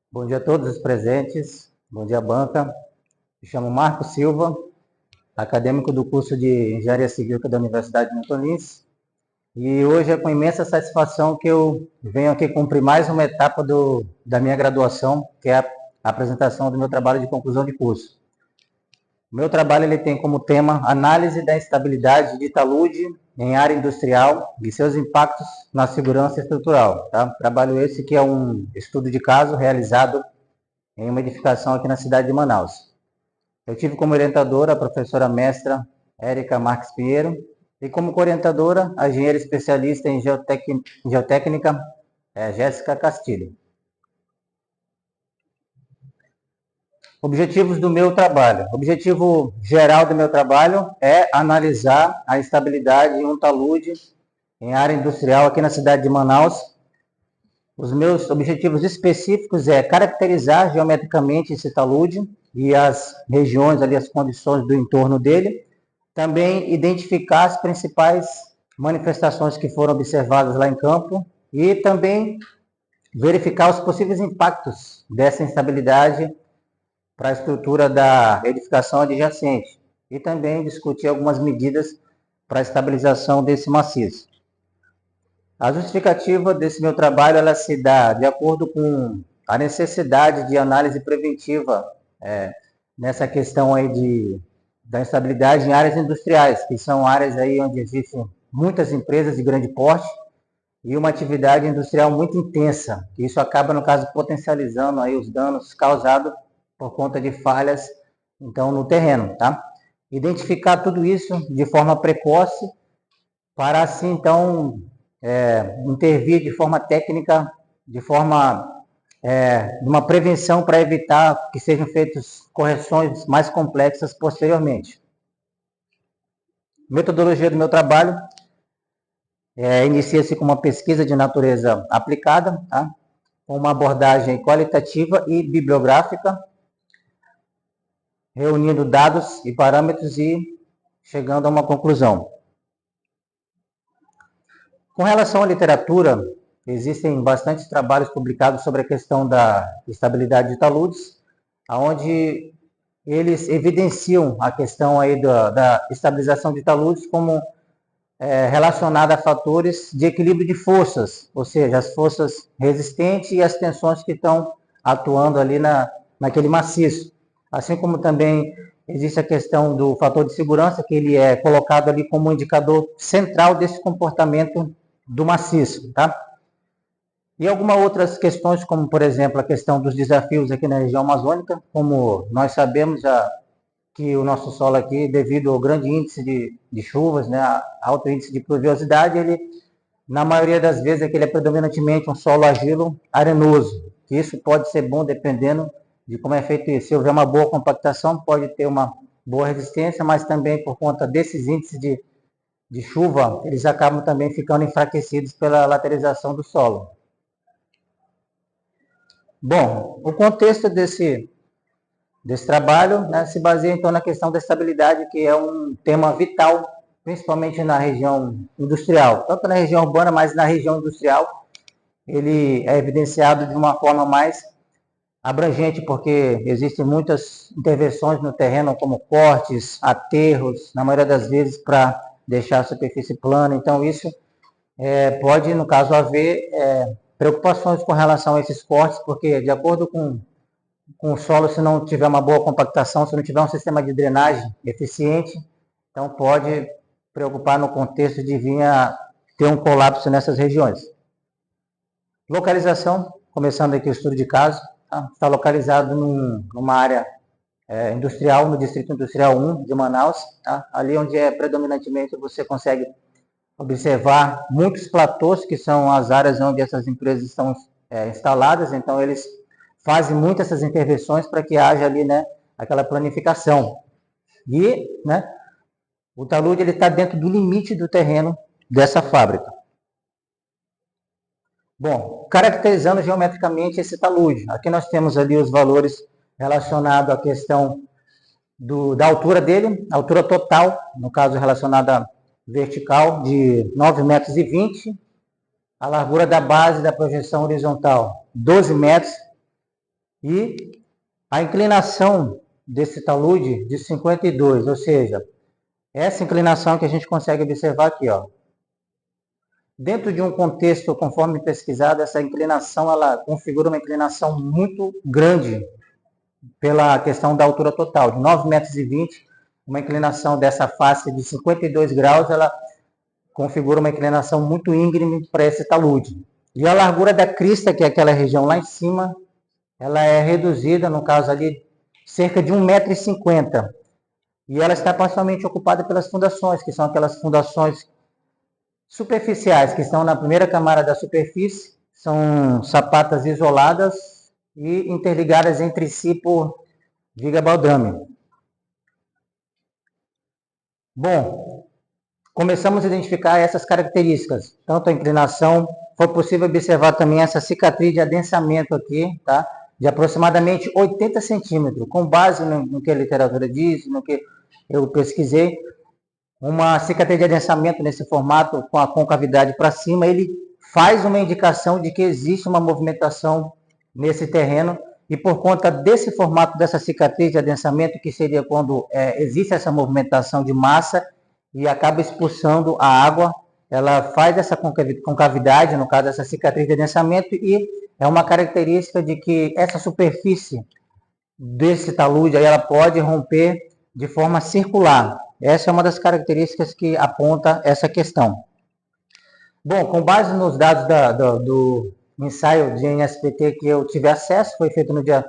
Bom dia a todos os presentes, bom dia banca. Me chamo Marco Silva, acadêmico do curso de Engenharia Civil da Universidade de Milton Lins. E hoje é com imensa satisfação que eu venho aqui cumprir mais uma etapa da minha graduação, que é a apresentação do meu trabalho de conclusão de curso. O meu trabalho ele tem como tema análise da instabilidade de talude em área industrial e seus impactos na segurança estrutural. Tá? Trabalho esse que é um estudo de caso realizado em uma edificação aqui na cidade de Manaus. Eu tive como orientadora a professora mestra Érica Marques Pinheiro e como orientadora a engenheira especialista em geotécnica Jéssica Castilho. Objetivos do meu trabalho. O objetivo geral do meu trabalho é analisar a estabilidade em um talude em área industrial aqui na cidade de Manaus. Os meus objetivos específicos é caracterizar geometricamente esse talude e as regiões ali, as condições do entorno dele. Também identificar as principais manifestações que foram observadas lá em campo e também verificar os possíveis impactos dessa instabilidade para a estrutura da edificação adjacente e também discutir algumas medidas para a estabilização desse maciço. A justificativa desse meu trabalho ela se dá de acordo com a necessidade de análise preventiva nessa questão aí da instabilidade em áreas industriais, que são áreas aí onde existem muitas empresas de grande porte e uma atividade industrial muito intensa. Isso acaba, no caso, potencializando aí os danos causados por conta de falhas, então, no terreno, tá? Identificar tudo isso de forma precoce para, assim, então, intervir de forma técnica, de uma prevenção para evitar que sejam feitas correções mais complexas posteriormente. Metodologia do meu trabalho inicia-se com uma pesquisa de natureza aplicada, tá? Com uma abordagem qualitativa e bibliográfica, reunindo dados e parâmetros e chegando a uma conclusão. Com relação à literatura, existem bastantes trabalhos publicados sobre a questão da estabilidade de taludes, onde eles evidenciam a questão aí da estabilização de taludes como relacionada a fatores de equilíbrio de forças, ou seja, as forças resistentes e as tensões que estão atuando ali naquele maciço. Assim como também existe a questão do fator de segurança, que ele é colocado ali como um indicador central desse comportamento do maciço, tá? E algumas outras questões, como, por exemplo, a questão dos desafios aqui na região amazônica, como nós sabemos, que o nosso solo aqui, devido ao grande índice de chuvas, né, alto índice de pluviosidade, ele, na maioria das vezes, ele é predominantemente um solo argilo arenoso. Isso pode ser bom dependendo de como é feito isso. Se houver uma boa compactação, pode ter uma boa resistência, mas também por conta desses índices de chuva, eles acabam também ficando enfraquecidos pela laterização do solo. Bom, o contexto desse trabalho, né, se baseia então na questão da estabilidade, que é um tema vital, principalmente na região industrial, tanto na região urbana, mas na região industrial, ele é evidenciado de uma forma mais abrangente, porque existem muitas intervenções no terreno, como cortes, aterros, na maioria das vezes para deixar a superfície plana. Então, isso pode, no caso, haver preocupações com relação a esses cortes, porque, de acordo com o solo, se não tiver uma boa compactação, se não tiver um sistema de drenagem eficiente, então pode preocupar no contexto de vir a ter um colapso nessas regiões. Localização, começando aqui o estudo de caso, tá? Está localizado numa área industrial, no Distrito Industrial 1 de Manaus, tá? Ali onde predominantemente você consegue observar muitos platôs, que são as áreas onde essas empresas estão instaladas, então eles fazem muitas essas intervenções para que haja ali, né, aquela planificação. E, né, o talude ele está dentro do limite do terreno dessa fábrica. Bom, caracterizando geometricamente esse talude, aqui nós temos ali os valores relacionados à questão da altura dele, altura total, no caso relacionada vertical, de 9,20 metros, a largura da base da projeção horizontal, 12 metros, e a inclinação desse talude de 52, ou seja, essa inclinação que a gente consegue observar aqui, ó. Dentro de um contexto, conforme pesquisado, essa inclinação, ela configura uma inclinação muito grande pela questão da altura total, de 9,20 metros, uma inclinação dessa face de 52 graus, ela configura uma inclinação muito íngreme para esse talude. E a largura da crista, que é aquela região lá em cima, ela é reduzida, no caso ali, cerca de 1,50 m. E ela está parcialmente ocupada pelas fundações, que são aquelas fundações superficiais, que estão na primeira camada da superfície, são sapatas isoladas e interligadas entre si por viga baldrame. Bom, começamos a identificar essas características, tanto a inclinação, foi possível observar também essa cicatriz de adensamento aqui, tá? De aproximadamente 80 centímetros, com base no que a literatura diz, no que eu pesquisei, uma cicatriz de adensamento nesse formato, com a concavidade para cima, ele faz uma indicação de que existe uma movimentação nesse terreno, e por conta desse formato dessa cicatriz de adensamento, que seria quando existe essa movimentação de massa e acaba expulsando a água, ela faz essa concavidade, no caso essa cicatriz de adensamento, e é uma característica de que essa superfície desse talude aí, ela pode romper de forma circular. Essa é uma das características que aponta essa questão. Bom, com base nos dados do ensaio de NSPT que eu tive acesso, foi feito no dia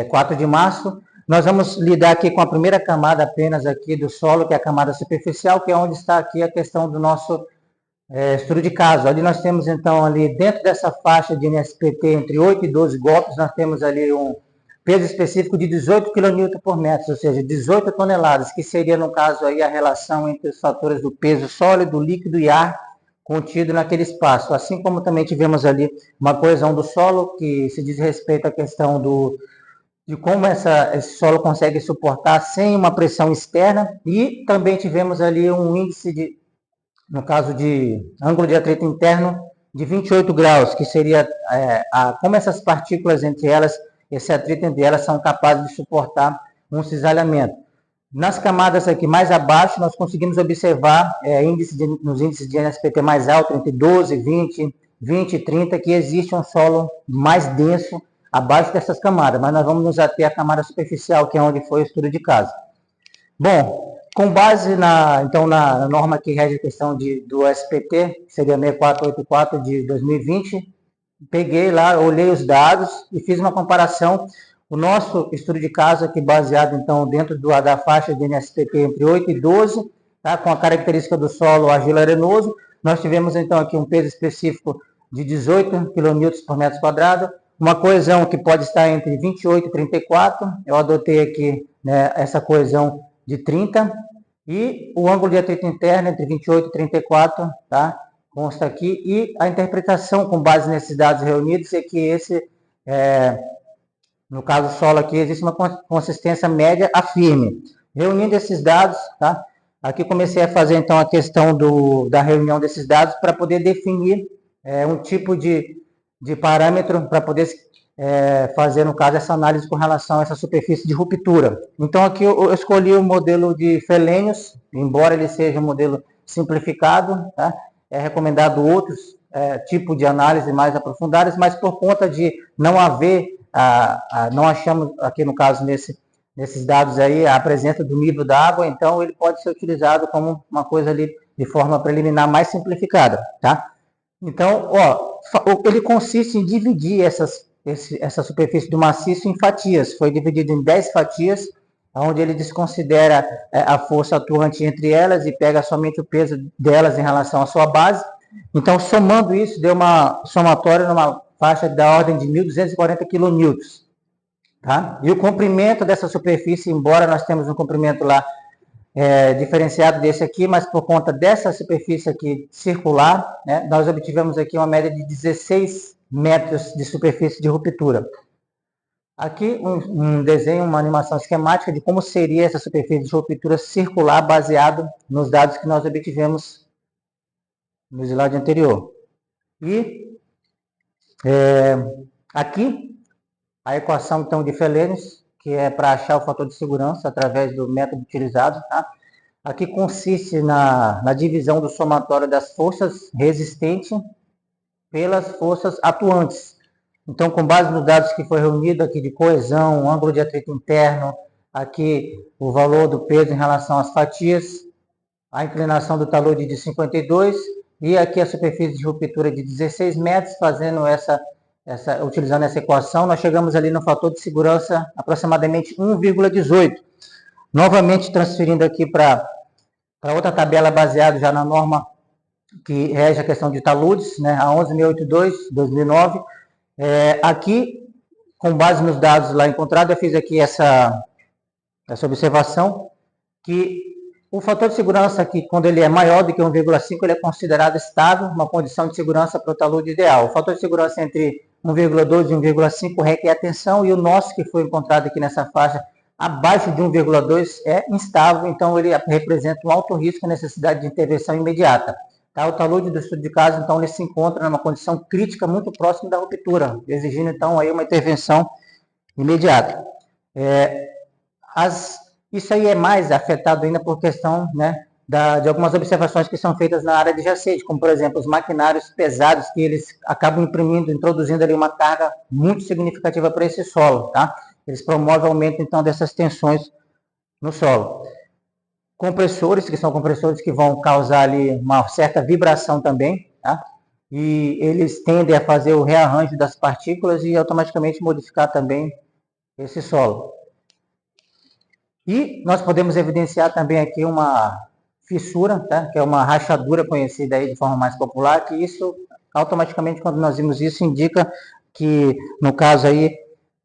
4 de março, nós vamos lidar aqui com a primeira camada apenas aqui do solo, que é a camada superficial, que é onde está aqui a questão do nosso estudo de caso. Ali nós temos, então, ali dentro dessa faixa de NSPT, entre 8 e 12 golpes, nós temos ali um peso específico de 18 kN por metro, ou seja, 18 toneladas, que seria, no caso, aí, a relação entre os fatores do peso sólido, líquido e ar contido naquele espaço. Assim como também tivemos ali uma coesão do solo, que se diz respeito à questão de como esse solo consegue suportar sem uma pressão externa, e também tivemos ali um índice no caso de ângulo de atrito interno, de 28 graus, que seria como essas partículas entre elas, esse atrito entre elas são capazes de suportar um cisalhamento. Nas camadas aqui mais abaixo, nós conseguimos observar nos índices de NSPT mais alto, entre 12, 20, 20 e 30, que existe um solo mais denso abaixo dessas camadas, mas nós vamos nos ater à camada superficial, que é onde foi o estudo de caso. Bom, com base então, na norma que rege a questão do SPT, que seria 6484 de 2020, peguei lá, olhei os dados e fiz uma comparação. O nosso estudo de caso aqui, baseado então dentro da faixa de NSPT entre 8 e 12, tá, com a característica do solo argilo-arenoso, nós tivemos então aqui um peso específico de 18 kN por metro quadrado, uma coesão que pode estar entre 28 e 34, eu adotei aqui, né, essa coesão de 30, e o ângulo de atrito interno entre 28 e 34, tá? Consta aqui, e a interpretação com base nesses dados reunidos é que no caso solo aqui, existe uma consistência média a firme. Reunindo esses dados, tá? Aqui comecei a fazer então a questão da reunião desses dados para poder definir um tipo de parâmetro para poder fazer, no caso, essa análise com relação a essa superfície de ruptura. Então, aqui eu escolhi o modelo de Felenius, embora ele seja um modelo simplificado, tá? É recomendado outros tipos de análise mais aprofundadas, mas por conta de não haver, não achamos aqui, no caso, nesses dados aí, a presença do nível da água, então ele pode ser utilizado como uma coisa ali de forma preliminar mais simplificada, tá? Então, ele consiste em dividir essa superfície do maciço em fatias. Foi dividido em 10 fatias, onde ele desconsidera a força atuante entre elas e pega somente o peso delas em relação à sua base. Então, somando isso, deu uma somatória numa faixa da ordem de 1.240 kN. Tá? E o comprimento dessa superfície, embora nós temos um comprimento lá diferenciado desse aqui, mas por conta dessa superfície aqui circular, né, nós obtivemos aqui uma média de 16 metros de superfície de ruptura. Aqui um desenho, uma animação esquemática de como seria essa superfície de ruptura circular baseado nos dados que nós obtivemos no slide anterior. E aqui a equação então de Felénis, que é para achar o fator de segurança através do método utilizado, tá? Aqui consiste na divisão do somatório das forças resistentes pelas forças atuantes. Então, com base nos dados que foi reunido aqui de coesão, ângulo de atrito interno, aqui o valor do peso em relação às fatias, a inclinação do talude de 52 e aqui a superfície de ruptura de 16 metros, fazendo utilizando essa equação, nós chegamos ali no fator de segurança aproximadamente 1,18. Novamente transferindo aqui para outra tabela baseada já na norma que rege a questão de taludes, né, a 11.682, 2009. Aqui, com base nos dados lá encontrados, eu fiz aqui essa observação, que o fator de segurança aqui, quando ele é maior do que 1,5, ele é considerado estável, uma condição de segurança para o talude ideal. O fator de segurança entre 1,2 e 1,5 requer atenção, e o nosso, que foi encontrado aqui nessa faixa, abaixo de 1,2 é instável, então ele representa um alto risco e necessidade de intervenção imediata. Tá? O talude do estudo de caso, então, ele se encontra numa condição crítica muito próxima da ruptura, exigindo, então, aí uma intervenção imediata. Isso aí é mais afetado ainda por questão, né, de algumas observações que são feitas na área de jacente, como, por exemplo, os maquinários pesados, que eles acabam introduzindo ali uma carga muito significativa para esse solo, tá? Eles promovem o aumento, então, dessas tensões no solo. Compressores, que são compressores que vão causar ali uma certa vibração também, tá? E eles tendem a fazer o rearranjo das partículas e automaticamente modificar também esse solo. E nós podemos evidenciar também aqui uma fissura, tá? Que é uma rachadura conhecida aí de forma mais popular, que isso, automaticamente, quando nós vimos isso, indica que, no caso aí,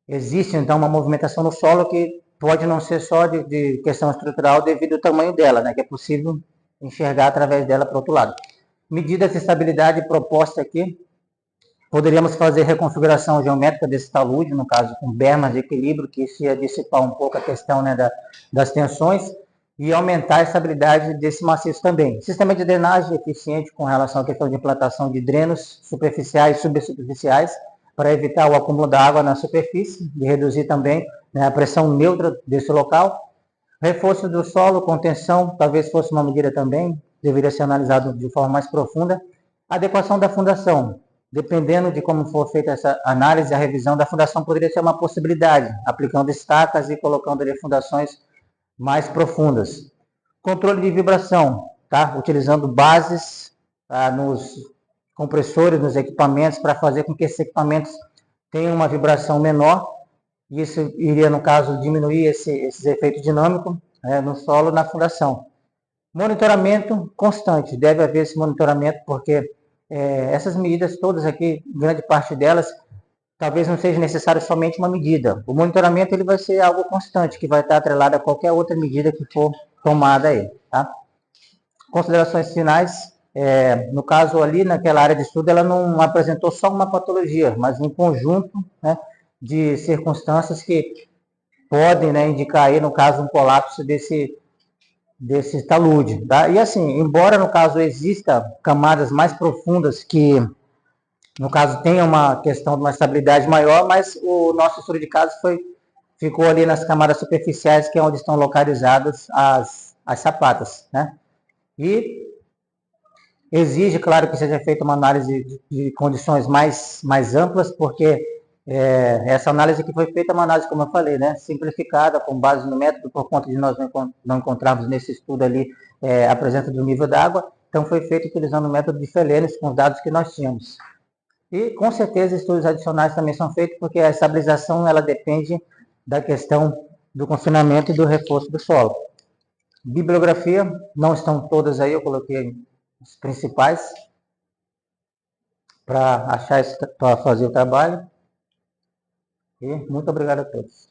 existe, então, uma movimentação no solo que pode não ser só de questão estrutural devido ao tamanho dela, né? Que é possível enxergar através dela para o outro lado. Medidas de estabilidade proposta aqui, poderíamos fazer reconfiguração geométrica desse talude, no caso com bermas de equilíbrio, que isso ia dissipar um pouco a questão, né, das tensões e aumentar a estabilidade desse maciço também. Sistema de drenagem eficiente com relação à questão de implantação de drenos superficiais e subsuperficiais, para evitar o acúmulo da água na superfície e reduzir também, né, a pressão neutra desse local. Reforço do solo, contenção, talvez fosse uma medida também, deveria ser analisado de forma mais profunda. Adequação da fundação, dependendo de como for feita essa análise, a revisão da fundação poderia ser uma possibilidade, aplicando estacas e colocando ali fundações mais profundas. Controle de vibração, tá? Utilizando bases nos compressores, nos equipamentos, para fazer com que esses equipamentos tenham uma vibração menor. Isso iria, no caso, diminuir esses efeitos dinâmicos, né, no solo, na fundação. Monitoramento constante, deve haver esse monitoramento, porque essas medidas todas aqui, grande parte delas, talvez não seja necessário somente uma medida. O monitoramento ele vai ser algo constante, que vai estar atrelado a qualquer outra medida que for tomada aí. Tá? Considerações finais, no caso ali, naquela área de estudo, ela não apresentou só uma patologia, mas um conjunto, né, de circunstâncias que podem, né, indicar aí, no caso, um colapso desse talude. Tá? E assim, embora no caso exista camadas mais profundas que, no caso, tenham uma questão de uma estabilidade maior, mas o nosso estudo de caso ficou ali nas camadas superficiais, que é onde estão localizadas as sapatas, né? E exige, claro, que seja feita uma análise de condições mais amplas, porque essa análise que foi feita é uma análise, como eu falei, né, simplificada, com base no método, por conta de nós não encontrarmos nesse estudo ali a presença do nível d'água, então foi feito utilizando o método de Felénis com os dados que nós tínhamos. E, com certeza, estudos adicionais também são feitos, porque a estabilização ela depende da questão do confinamento e do reforço do solo. Bibliografia, não estão todas aí, eu coloquei os principais para fazer o trabalho. E muito obrigado a todos.